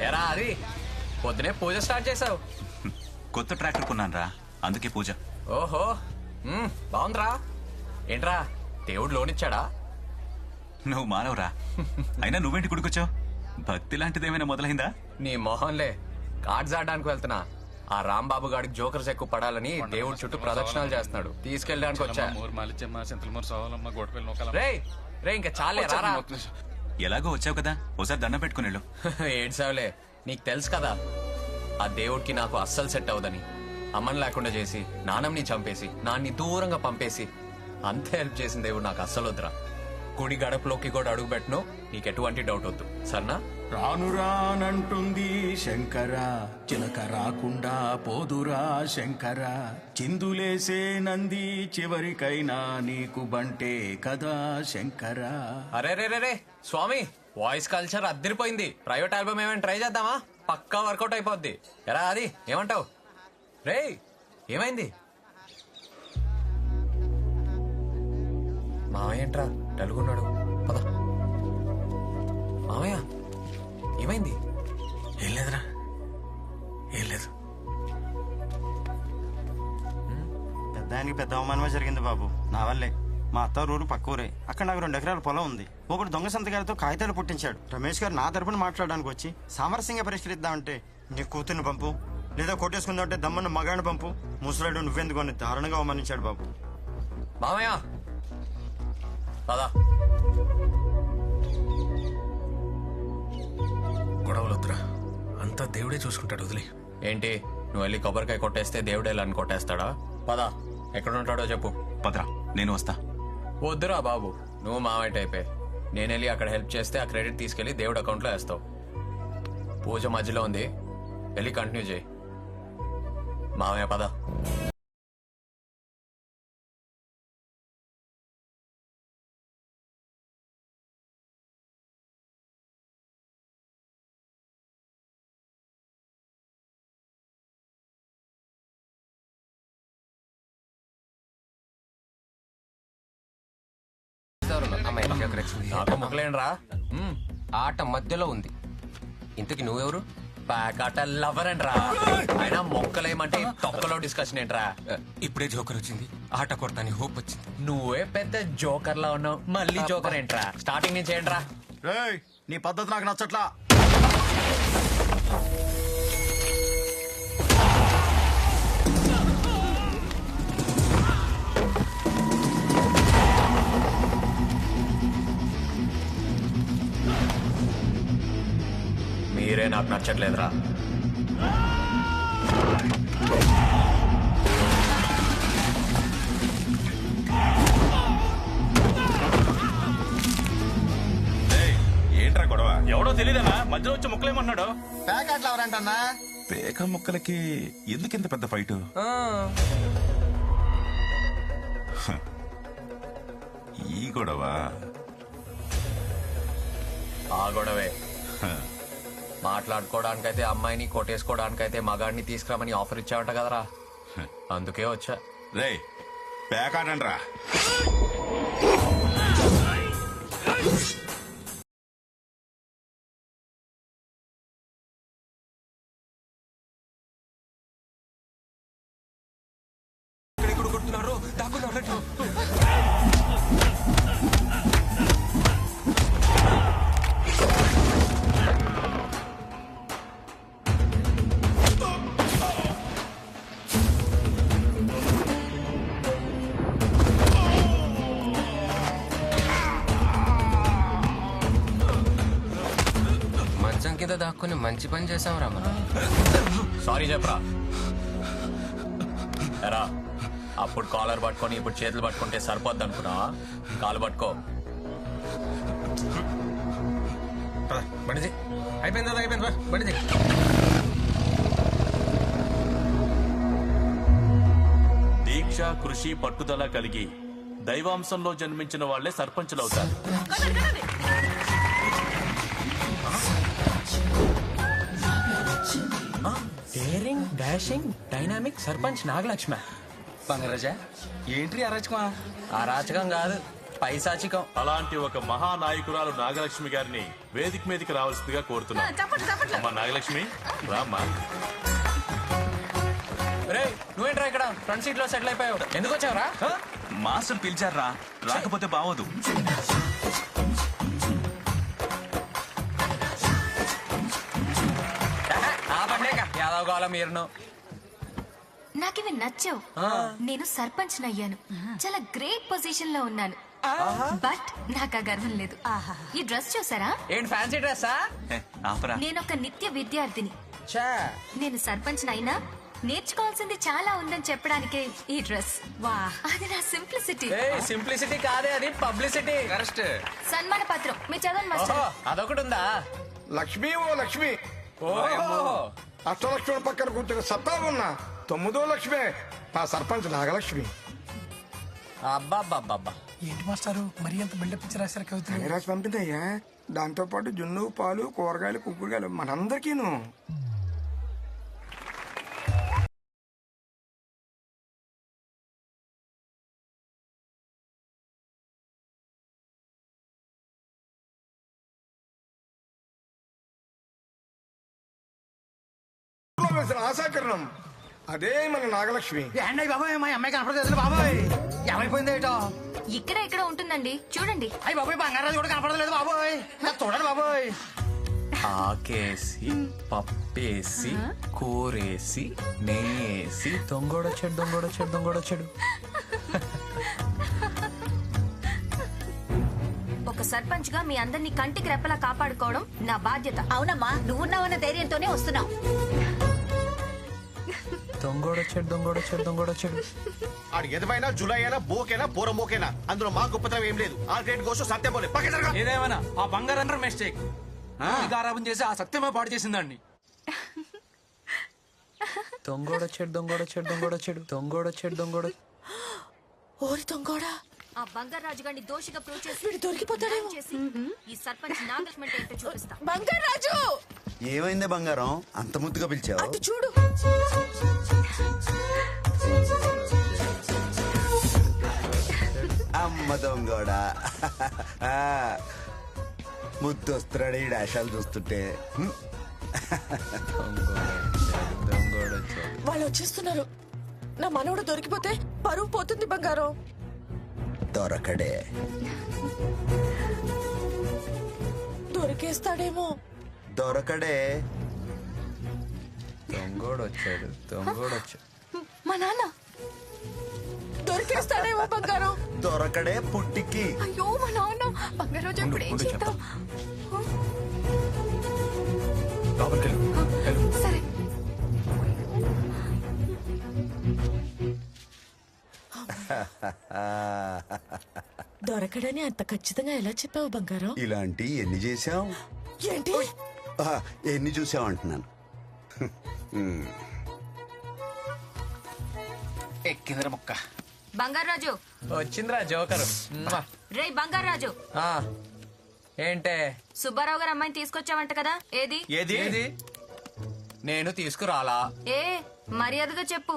ఎరా అది పొద్దునే పూజ స్టార్ట్ చేసావు. కొత్త ట్రాక్టర్ కొన్నాను రా, అందుకే పూజ. ఓహో బాగుందిరా. ఏంట్రా దేవుడు లోనిచ్చాడా? నువ్వు మానవరా. అయినా నువ్వేంటి గుడికొచ్చావు? భక్తి లాంటిదేమైనా మొదలైందా? నీ మొహంలే, కార్డ్స్ ఆడడానికి వెళ్తున్నా. ఆ రాంబాబు గాడికి జోకర్స్ ఎక్కువ పడాలని దేవుడి చుట్టూ ప్రదక్షిణాలు చేస్తున్నాడు, తీసుకెళ్ళడానికి వచ్చా. రే ఇంకా చాలే రారా. ఎలాగో వచ్చావు కదా, ఒకసారి దండం పెట్టుకుని వెళ్ళు. ఏడ్సావులే, నీకు తెలుసు కదా ఆ దేవుడికి నాకు అస్సలు సెట్ అవదని. అమ్మని లేకుండా చేసి నాన్నని చంపేసి నాన్ని దూరంగా పంపేసి అంత హెల్ప్ చేసిన దేవుడు నాకు అస్సలు వద్దురా. గుడి గడపలోకి కూడా అడుగు పెట్టను, నీకు ఎటువంటి డౌట్ వద్దు సరేనా? రాను రానంటుంది శంకర, చిలక రాకుండా పోదురా శంకర, చిందులేసే నంది చివరికైనా నీకు బంటే కదా శంకర. అరే రే రే రే స్వామి, వాయిస్ కల్చర్ అద్దరిపోయింది. ప్రైవేట్ ఆల్బమ్ ఏమైనా ట్రై చేద్దామా? పక్కా వర్కౌట్ అయిపోద్ది. ఎరా అది ఏమంటావు? రే ఏమైంది? మామయ్య ఏంట్రా డలుగున్నాడు? పద. మామయ్య ఏమైంది? ఏం లేదురా, ఏం లేదు. పెద్దానికి పెద్ద అవమానమే జరిగింది బాబు, నా వల్లే. మా అత్త ఊరు పక్క ఊరే, అక్కడ నాకు 2 ఎకరాల పొలం ఉంది. ఒకడు దొంగ సంతకాలతో కాగితాలు పుట్టించాడు. రమేష్ గారు నా తరపున మాట్లాడడానికి వచ్చి సామరస్యంగా పరిష్కరిద్దామంటే నీ కూతుర్ని పంపు, లేదా కొట్టేసుకుందామంటే దమ్మన్న మగాడిని పంపు, ముసలాడు నువ్వెందుకు అని దారుణంగా అవమానించాడు బాబు. మామయ్య పదా. గొడవలొద్దురా, అంతా దేవుడే చూసుకుంటాడు, వదిలే. ఏంటి నువ్వు వెళ్ళి కొబ్బరికాయ కొట్టేస్తే దేవుడే అని కొట్టేస్తాడా? పదా, ఎక్కడుంటాడో చెప్పు. పదరా, నేను వస్తా. వద్దురా బాబు, నువ్వు మామయ్య టైపే. నేను వెళ్ళి అక్కడ హెల్ప్ చేస్తే ఆ క్రెడిట్ తీసుకెళ్లి దేవుడి అకౌంట్లో వేస్తావు. పూజ మధ్యలో ఉంది, వెళ్ళి కంటిన్యూ చేయి. మామయ్య పద. నాకు మొక్కలేండ్రా. ఆట మధ్యలో ఉంది. ఇంతకి నువ్వెవరు? ప్యాకాట లవర్ అండ్రా. అయినా మొక్కలేమంటే తొక్కలో డిస్కషన్ ఏంట్రా? ఇప్పుడే జోకర్ వచ్చింది, ఆట కొడతాని హోప్ వచ్చింది. నువ్వే పెద్ద జోకర్ లా ఉన్నావు, మళ్ళీ జోకర్ ఏంట్రా? స్టార్టింగ్ నుంచి ఏంట్రా? రేయ్, నీ పద్ధతి నాకు నచ్చట్లా. మీరే నాకు నచ్చట్లేదురా. ఏంట్రా గొడవ? ఎవడో తెలియదన్నా, మధ్యలో వచ్చి ముక్కలేమన్నాడు. ప్యాకెట్లు ఎవరంటన్నా? పేక ముక్కలకి ఎందుకింత పెద్ద ఫైటు? ఈ గొడవ ఆ గొడవే. మాట్లాడుకోవడానికైతే అమ్మాయిని, కొట్టేసుకోవడానికైతే మగాడిని తీసుకురామని ఆఫర్ ఇచ్చావంట కదరా, అందుకే వచ్చా. రే పేకాడండ్రా. కొడుతున్నారు, దాక్కున్నారు. మంచం కింద దాక్కుని మంచి పని చేసాం రా మనం. సారీ చెప్పరా. ఎరా, అప్పుడు కాలర్ పట్టుకొని ఇప్పుడు చేతులు పట్టుకుంటే సరిపోద్ది అనుకున్నా? కాలు పట్టుకో. బండిది అయిపోయింది, అయిపోయింది బండిది. దీక్ష, కృషి, పట్టుదల కలిగి దైవాంశంలో జన్మించిన వాళ్లే సర్పంచులవుతారు. Daring, dashing, dynamic sarpanch Nagalakshmi. Bangaraja ఏంటి అరాచకమా? అరాచకం కాదు, పైశాచికం. అలాంటి ఒక మహానాయకురాలు నాగలక్ష్మి గారిని వేదిక మీదకి రావాల్సిందిగా కోరుతున్నాను. అమ్మా నాగలక్ష్మి రామ్మా. రే నువ్వేంట్రా ఇక్కడ ఫ్రంట్ సీట్ లో సెటిల్ అయిపోయావు? ఎందుకు వచ్చావురా? మాస్టర్ పిలిచారా, రాకపోతే బావదు. ఆ బండేక యాదవ్ కావాలా మీరును? నాకివి నచ్చావు. నేను సర్పంచ్ అయ్యాను. చాలా గ్రేట్ పొజిషన్ లో ఉన్నాను. బట్ నాకు ఆ గర్వం లేదు. ఈ డ్రెస్ చూసారా? ఏంటి ఫ్యాన్సీ డ్రెస్సా? ఆపరా. నేను ఒక నిత్య విద్యార్థిని. చా నేను సర్పంచ్ అయినా నేర్చుకోవాల్సింది చాలా ఉందని చెప్పడానికే ఈ డ్రెస్. వా, అది నా సింప్లిసిటీ. సింప్లిసిటీ కాదే, అది పబ్లిసిటీ. కరెక్ట్. సన్మాన పత్రం మీ చదవండి మాస్టర్. ఓహో అదొకటి ఉందా? లక్ష్మి ఓ లక్ష్మి, ఓహో అష్టలక్ష్మి పక్కన కూర్చుని సత్తా ఉన్నా 9వ లక్ష్మి మా సర్పంచ్ నాగలక్ష్మి. అబ్బాబ్బాబ్బా. ఏంటి మాస్టారు మరి అంత బిల్డప్ ఇచ్చి రాశారు కవితలు? రాసి పంపిందయ్యా. దాంతో పాటు జున్ను, పాలు, కూరగాయలు, కుక్కుడుగాయలు మనందరికీను. ఆశాకరణం అదే మన నాగలక్ష్మి. బాబాయ్ మా అమ్మాయి కనపడలేదు బాబాయ్. ఏమైపోయింది ఏటో? ఇక్కడ ఇక్కడ ఉంటుందండి, చూడండి. అయ్యి బాబాయ్ బంగారాజు కూడా కనపడలేదు బాబాయ్. చూడండి బాబాయ్. ఆకేసి పప్పేసి కూరేసి నెయ్యేసి దొంగోడొచ్చాడు దొంగోడొచ్చాడు దొంగోడొచ్చాడు. ఒక సర్పంచ్ గా మీ అందరినీ కంటికి రెప్పలా కాపాడుకోవడం నా బాధ్యత. అవునమ్మా, నువ్వున్నావన్న ధైర్యంతోనే వస్తున్నావు. దొంగోడొచ్చాడు దొంగోడొచ్చాడు దొంగోడొచ్చాడు. ఆడు ఎదవైనా జులై అయినా బోకేనా పోరమోకేనా అందులో మా గొప్పతనం ఏం లేదు. ఆ గ్రేట్ గోస్ట్ సత్యం పోలే పక్క జరగ. ఏదేమైనా ఆ బంగారం మిస్టేక్ ఆరాపం చేసి ఆ సత్యమే పాడు చేసిందండి. దొంగోడొచ్చాడు దొంగోడొచ్చాడు దొంగోడొచ్చాడు దొంగోడొచ్చాడు దొంగోడ. ఓరి దొంగోడా, ఆ బంగారాజు గారిని దోషిగా ప్రూవ్ చేసి వీడు దొరికిపోతాడేమో. చేసి ఈ సర్పంచ్ నాగలక్ష్మి ఏంటో చూపిస్తా. బంగారాజు, ఏమైందే బంగారం అంత ముద్దుగా పిలిచావు? అటు చూడు. అమ్మ దొంగోడా, ముద్దు వస్తున్నాడు ఈ డాషాలు చూస్తుంటే. దొంగోడొచ్చాడు. వాళ్ళు వచ్చేస్తున్నారు. నా మనవడు దొరికిపోతే పరువు పోతుంది బంగారం. దొరకడే. దొరికేస్తాడేమో. దొరకడే. దొంగోడొచ్చాడు దొంగోడొచ్చాడు. మా నాన్న దొరికేస్తాడేమో బంగారం. దొరకడే పుట్టికి. అయ్యో మా నాన్న. బంగారాజు ఇప్పుడు ఏం చేద్దాం? సరే. దొరకడని అంత ఖచ్చితంగా ఎలా చెప్పావు బంగారం? ఇలాంటి ఎన్ని చేశాం? ఏంటి? ఎన్ని చూసావు అంటున్నాను. ఎక్కిందిరా ముక్క. బంగారాజు వచ్చిందిరా జోకరు. రే బంగారాజు, ఆ, ఏంటే? సుబ్బారావు గారు అమ్మాయిని తీసుకొచ్చావంట కదా, ఏది? ఏది? నేను తీసుకురాలా. ఏ మర్యాదగా చెప్పు,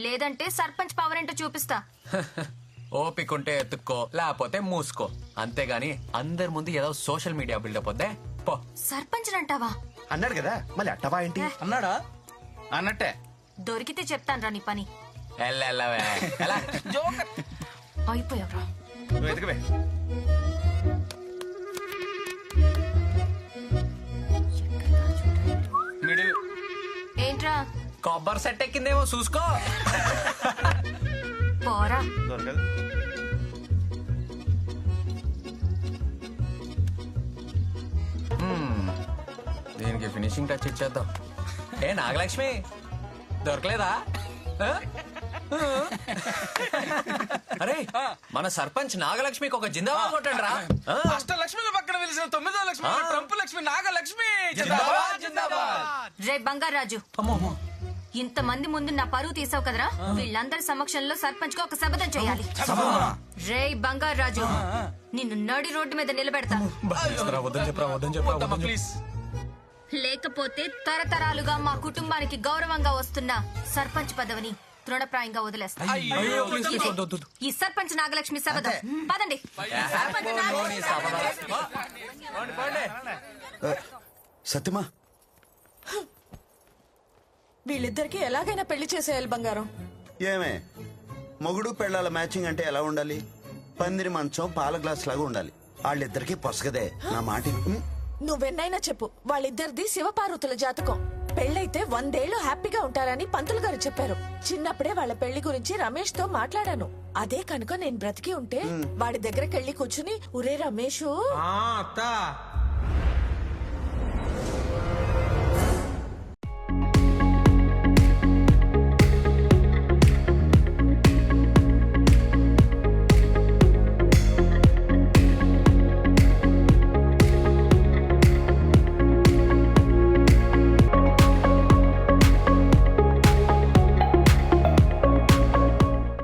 లేదంటే సర్పంచ్ పవర్ ఏంటో చూపిస్తా. ఓపికంటే ఎత్తుక్కో, లేకపోతే మూసుకో. అంతేగాని అందరి ముందు ఏదో సోషల్ మీడియా బిల్డప్ వద్దే పో. సర్పంచ్ అంటావా? అన్నాడు కదా మళ్ళీ అట్టవా ఏంటి? అన్నాడా? అన్నట్టే. దొరికితే చెప్తాను రా నీ పని. ఎల్లెల్లవే ఎలా? అయిపోయావురా. నువ్వు ఎదగవే. ఏంట్రా? కొబ్బరి సెట్ ఎక్కిందేమో చూసుకో. పోరా. దొరకదు. దీనికి ఫినిషింగ్ టచ్ ఇచ్చేద్దాం. ఏ నాగలక్ష్మి దొరకలేదా? ఆ? అరే మన సర్పంచ్ నాగలక్ష్మికి ఒక జిందాబాద్ కొట్టండి రా. అష్టలక్ష్మి పక్కన వెలిసిన 9వ లక్ష్మి ట్రంప్ లక్ష్మి నాగలక్ష్మి. రే బంగారాజు, ఇంతమంది ముందు నా పరువు తీసావు కదరా. వీళ్ళందరి సమక్షంలో సర్పంచ్ గా ఒక శపథం చేయాలి. రే బంగారాజు, నిన్ను నడి రోడ్డు మీద నిలబెడతా. ప్లీజ్. లేకపోతే తరతరాలుగా మా కుటుంబానికి గౌరవంగా వస్తున్న సర్పంచ్ పదవిని తృణప్రాయంగా వదిలేస్తా అయ్యో, please, please, వద్దు, వద్దు. ఈ సర్పంచ్ నాగలక్ష్మి శబదం పదండి సత్యమా వీళ్ళిద్దరికి ఎలాగైనా పెళ్లి చేసేయాలి బంగారం. ఏమే మొగుడు పెళ్ళాల మ్యాచింగ్ అంటే ఎలా ఉండాలి? పందిరి మంచం పాల గ్లాస్ లాగా ఉండాలి. వాళ్ళిద్దరికి పొసగదే నా మాట. నువ్వెన్నైనా చెప్పు, వాళ్ళిద్దరిది శివపార్వతుల జాతకం. పెళ్ళైతే 100 ఏళ్లు హ్యాపీగా ఉంటారని పంతులు గారు చెప్పారు. చిన్నప్పుడే వాళ్ళ పెళ్లి గురించి రమేష్ తో మాట్లాడాను. అదే కనుక నేను బ్రతికి ఉంటే వాడి దగ్గరకెళ్ళి కూర్చుని, ఒరే రమేషు, అత్త